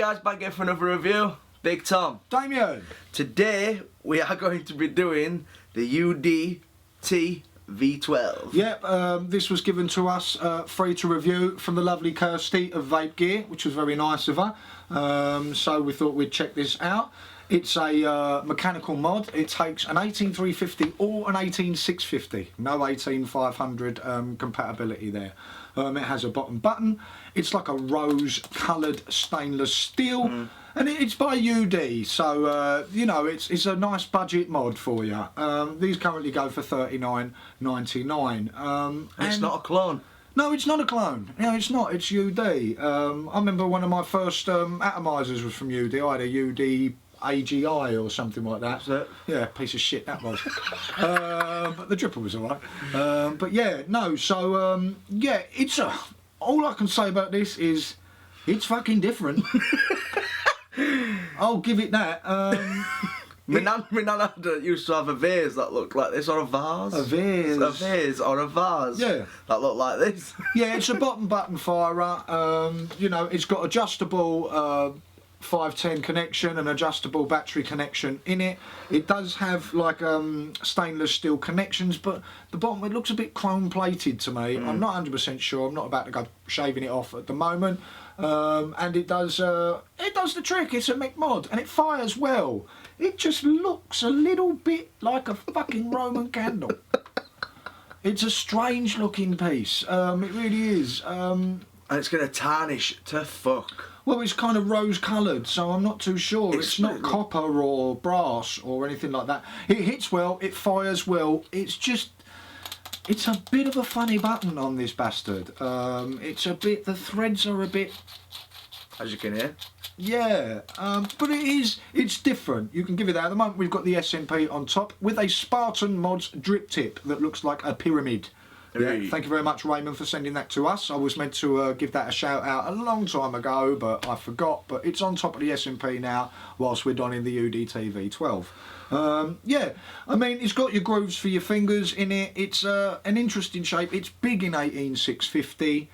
guys, back again for another review. Big Tom. Damien. Today we are going to be doing the UDT V12. Yep, this was given to us free to review from the lovely Kirsty of Vape Gear, which was very nice of her. So we thought we'd check this out. It's a mechanical mod. It takes an 18350 or an 18650. No 18500 compatibility there. It has a bottom button. It's like a rose-coloured stainless steel, and it's by UD. So you know, it's a nice budget mod for you. These currently go for $39.99. It's not a clone. No, it's not a clone. No, it's not. It's UD. I remember one of my first atomizers was from UD. I had a UD AGI or something like that. That's it. Yeah, piece of shit that was. But the dripper was alright. But yeah, no, so yeah, it's all I can say about this is it's fucking different. I'll give it that. My nan used to have a vase that looked like this, or a vase. A vase. A vase or a vase. Yeah. That looked like this. Yeah, it's a bottom button firer. You know, it's got adjustable 510 connection and adjustable battery connection in it. It does have like stainless steel connections, but the bottom, it looks a bit chrome plated to me. I'm not 100% sure. I'm not about to go shaving it off at the moment. And it does the trick. It's a Mech mod and it fires well. It just looks a little bit like a fucking Roman candle. It's a strange looking piece. It really is. And it's going to tarnish to fuck. Well, it's kind of rose-coloured, so I'm not too sure. It's not copper or brass or anything like that. It hits well, it fires well. It's a bit of a funny button on this bastard. The threads are a bit... As you can hear. Yeah, but it's different. You can give it that. At the moment, we've got the SMP on top with a Spartan Mods drip tip that looks like a pyramid. Yeah, thank you very much, Raymond, for sending that to us. I was meant to give that a shout out a long time ago, but I forgot. But it's on top of the SMP now, whilst we're donning the UDT V12. Yeah, I mean, it's got your grooves for your fingers in it. It's an interesting shape. It's big in 18650,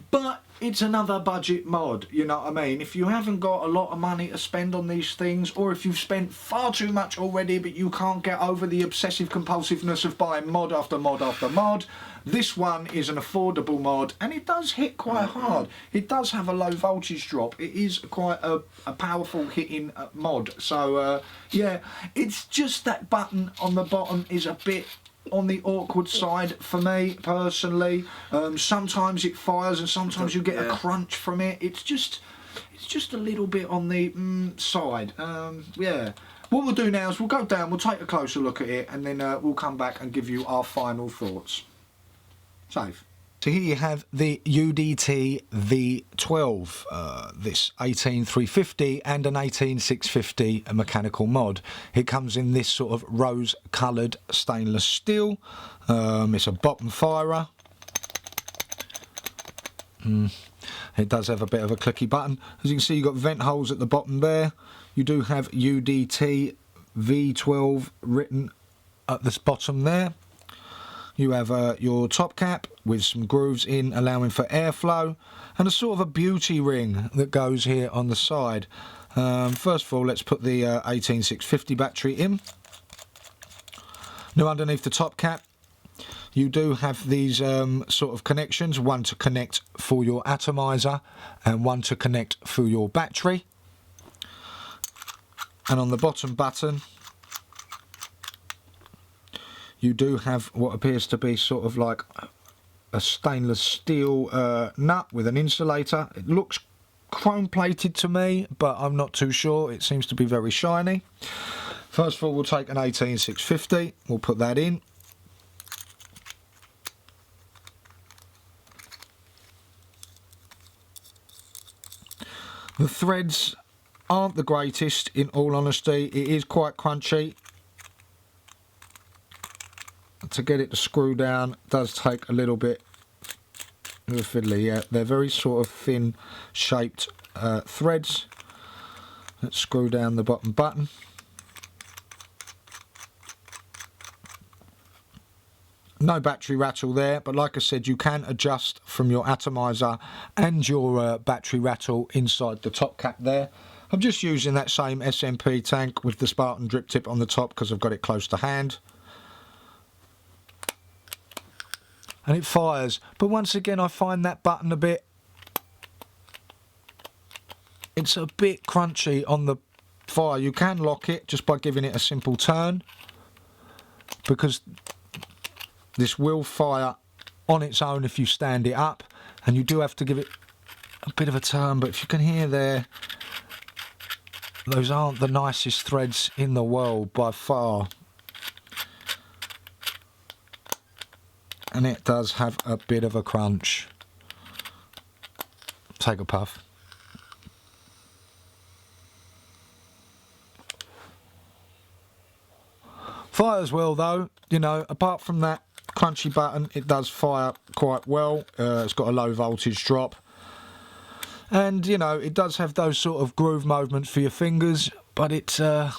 but it's another budget mod, you know what I mean? If you haven't got a lot of money to spend on these things, or if you've spent far too much already but you can't get over the obsessive compulsiveness of buying mod after mod after mod, this one is an affordable mod, and it does hit quite hard. It does have a low voltage drop. It is quite a powerful hitting mod. So yeah, it's just that button on the bottom is a bit on the awkward side for me personally. Sometimes it fires and sometimes you get a crunch from it. It's just a little bit on the side. Yeah, what we'll do now is we'll go down, we'll take a closer look at it, and then we'll come back and give you our final thoughts. Save. So here you have the UDT V12, this 18350 and an 18650 mechanical mod. It comes in this sort of rose-coloured stainless steel. It's a bottom firer. It does have a bit of a clicky button. As you can see, you've got vent holes at the bottom there. You do have UDT V12 written at this bottom there. You have your top cap with some grooves in allowing for airflow, and a sort of a beauty ring that goes here on the side. First of all, let's put the 18650 battery in. Now underneath the top cap you do have these sort of connections, one to connect for your atomizer and one to connect for your battery. And on the bottom button you do have what appears to be sort of like a stainless steel nut with an insulator. It looks chrome plated to me, but I'm not too sure. It seems to be very shiny. First of all, we'll take an 18650. We'll put that in. The threads aren't the greatest, in all honesty. It is quite crunchy. To get it to screw down does take a little bit of a fiddly. Yeah, they're very sort of thin shaped threads. Let's screw down the bottom button. No battery rattle there, but like I said, you can adjust from your atomizer and your battery rattle inside the top cap there. I'm just using that same SMP tank with the Spartan drip tip on the top because I've got it close to hand. And it fires, but once again I find that button it's a bit crunchy on the fire. You can lock it just by giving it a simple turn, because this will fire on its own if you stand it up, and you do have to give it a bit of a turn. But if you can hear there, those aren't the nicest threads in the world by far, and it does have a bit of a crunch. Take a puff. Fires well though, you know, apart from that crunchy button, it does fire quite well. It's got a low voltage drop, and you know, it does have those sort of groove movements for your fingers, but it's a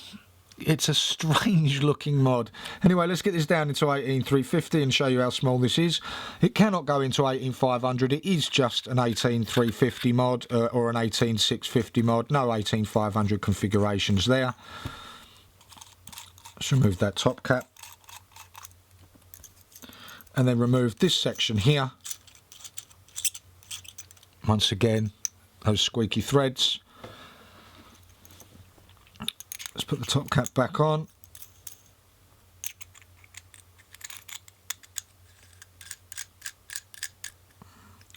strange looking mod. Anyway, let's get this down into 18350 and show you how small this is. It cannot go into 18500. It is just an 18350 mod or an 18650 mod. No 18500 configurations there. Let's remove that top cap, and then remove this section here. Once again, those squeaky threads. Let's put the top cap back on.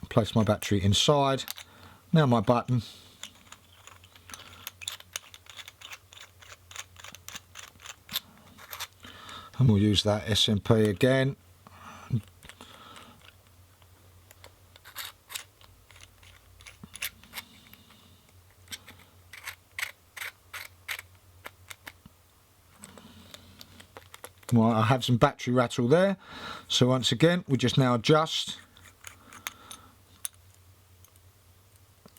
Place my battery inside. Now my button. And we'll use that SMP again. Well, I have some battery rattle there. So once again, we just now adjust.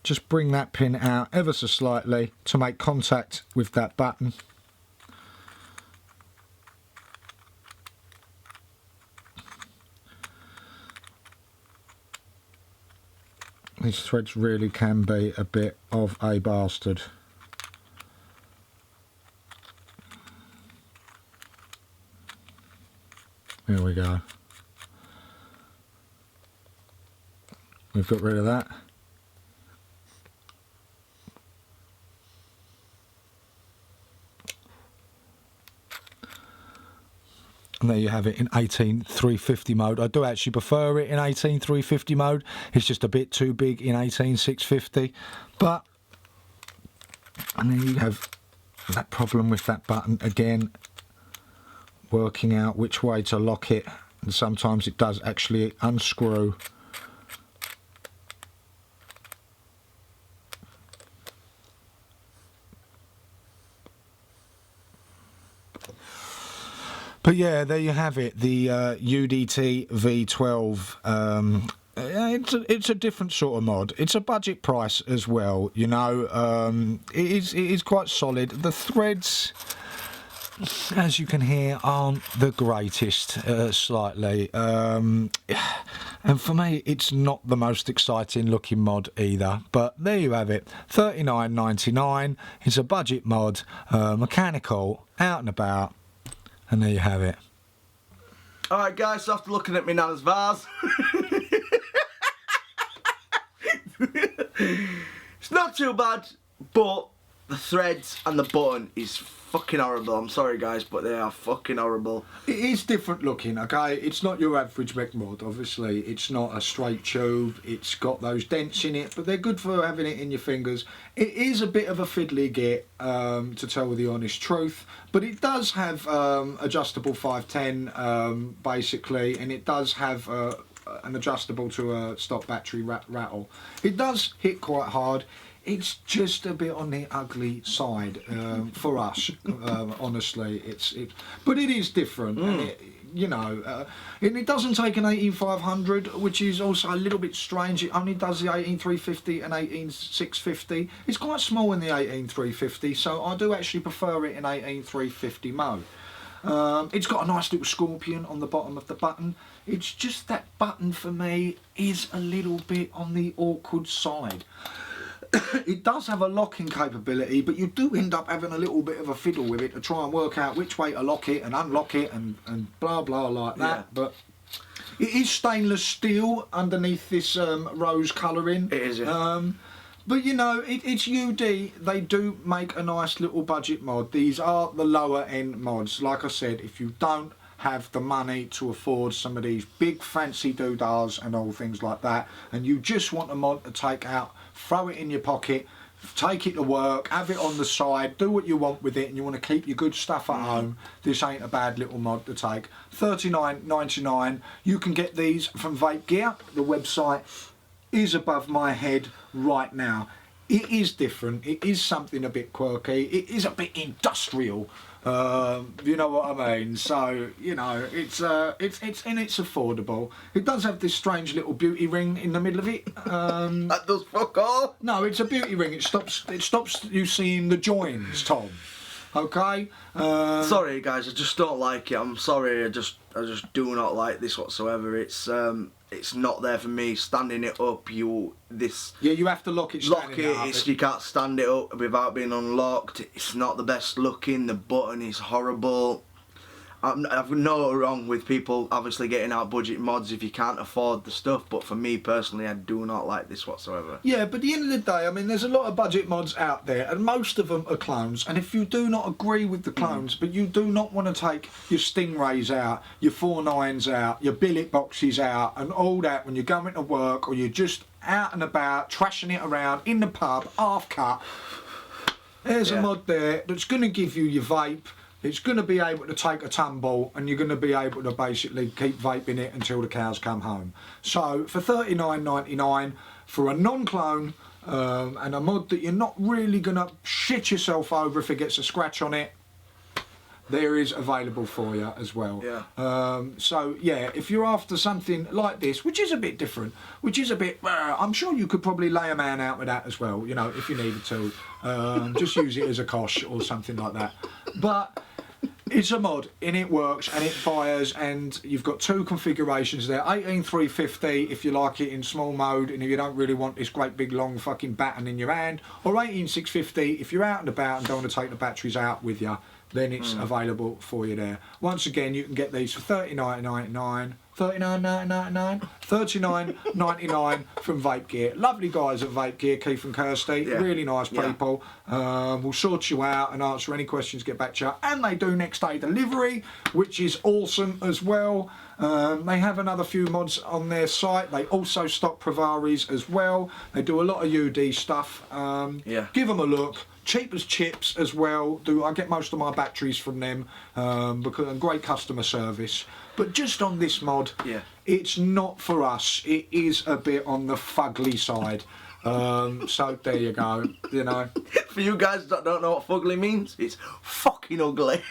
Just bring that pin out ever so slightly to make contact with that button. These threads really can be a bit of a bastard. There we go. We've got rid of that. And there you have it in 18350 mode. I do actually prefer it in 18350 mode. It's just a bit too big in 18650. But, and then you have that problem with that button again, working out which way to lock it. And sometimes it does actually unscrew. But yeah, there you have it, the UDT V12. It's a different sort of mod. It's a budget price as well, you know. It is quite solid. The threads, as you can hear, aren't the greatest, slightly. And for me, it's not the most exciting looking mod either. But there you have it, $39.99. It's a budget mod, mechanical, out and about. And there you have it. Alright guys, so after looking at me Nana's vase, it's not too bad, but the threads and the button is fucking horrible. I'm sorry guys, but they are fucking horrible. It is different looking, okay? It's not your average mech mod, obviously. It's not a straight tube. It's got those dents in it, but they're good for having it in your fingers. It is a bit of a fiddly get, to tell the honest truth, but it does have adjustable 510, basically, and it does have an adjustable to a stop battery rattle. It does hit quite hard. It's just a bit on the ugly side for us, honestly. But it is different, and it, you know, and it doesn't take an 18500, which is also a little bit strange. It only does the 18350 and 18650. It's quite small in the 18350, so I do actually prefer it in 18350 mode. It's got a nice little scorpion on the bottom of the button. It's just that button for me is a little bit on the awkward side. It does have a locking capability, but you do end up having a little bit of a fiddle with it to try and work out which way to lock it and unlock it and blah blah like that. Yeah. But it is stainless steel underneath this rose colouring. It is, yeah. But you know, it's UD. They do make a nice little budget mod. These are the lower end mods. Like I said, if you don't have the money to afford some of these big fancy doodahs and all things like that, and you just want a mod to take out, throw it in your pocket, take it to work, have it on the side, do what you want with it, and you want to keep your good stuff at home, this ain't a bad little mod to take. $39.99. You can get these from Vape Gear. The website is above my head right now. It is different. It is something a bit quirky. It is a bit industrial. You know what I mean? So you know, it's affordable. It does have this strange little beauty ring in the middle of it. That does fuck all. No, it's a beauty ring. It stops you seeing the joins, Tom. Okay. Sorry guys, I just don't like it. I'm sorry. I just do not like this whatsoever. It's not there for me. Standing it up, you have to lock it. You can't stand it up without being unlocked. It's not the best looking. The button is horrible. I've no wrong with people obviously getting out budget mods if you can't afford the stuff, but for me personally, I do not like this whatsoever. Yeah, but at the end of the day, I mean, there's a lot of budget mods out there, and most of them are clones. And if you do not agree with the clones, but you do not want to take your Stingrays out, your 4.9s out, your billet boxes out, and all that when you're going to work, or you're just out and about trashing it around in the pub, half cut, there's a mod there that's going to give you your vape. It's going to be able to take a tumble, and you're going to be able to basically keep vaping it until the cows come home. So for $39.99 for a non-clone and a mod that you're not really going to shit yourself over if it gets a scratch on it, there is available for you as well. Yeah. So yeah, if you're after something like this, which is a bit different, which is a bit, I'm sure you could probably lay a man out with that as well, you know, if you needed to. Just use it as a kosh or something like that. But it's a mod and it works and it fires, and you've got two configurations there. 18350 if you like it in small mode and if you don't really want this great big long fucking baton in your hand, or 18650 if you're out and about and don't want to take the batteries out with you, then it's available for you there. Once again, you can get these for $39.99. $39.99 from Vape Gear. Lovely guys at Vape Gear, Keith and Kirsty. Yeah. Really nice people. We'll sort you out and answer any questions, get back to you. And they do next day delivery, which is awesome as well. They have another few mods on their site. They also stock Privaris as well. They do a lot of UD stuff. Give them a look. Cheap as chips as well. I get most of my batteries from them because great customer service. But just on this mod, it's not for us. It is a bit on the fugly side. So there you go. You know. For you guys that don't know what fugly means, it's fucking ugly.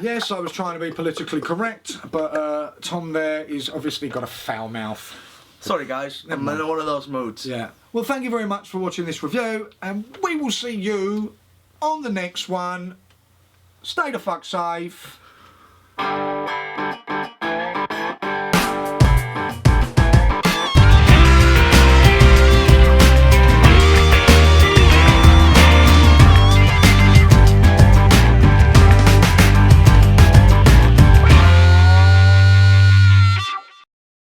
Yes, I was trying to be politically correct, but Tom there is obviously got a foul mouth. Sorry guys, I'm in one of those moods. Yeah. Well, thank you very much for watching this review, and we will see you on the next one. Stay the fuck safe.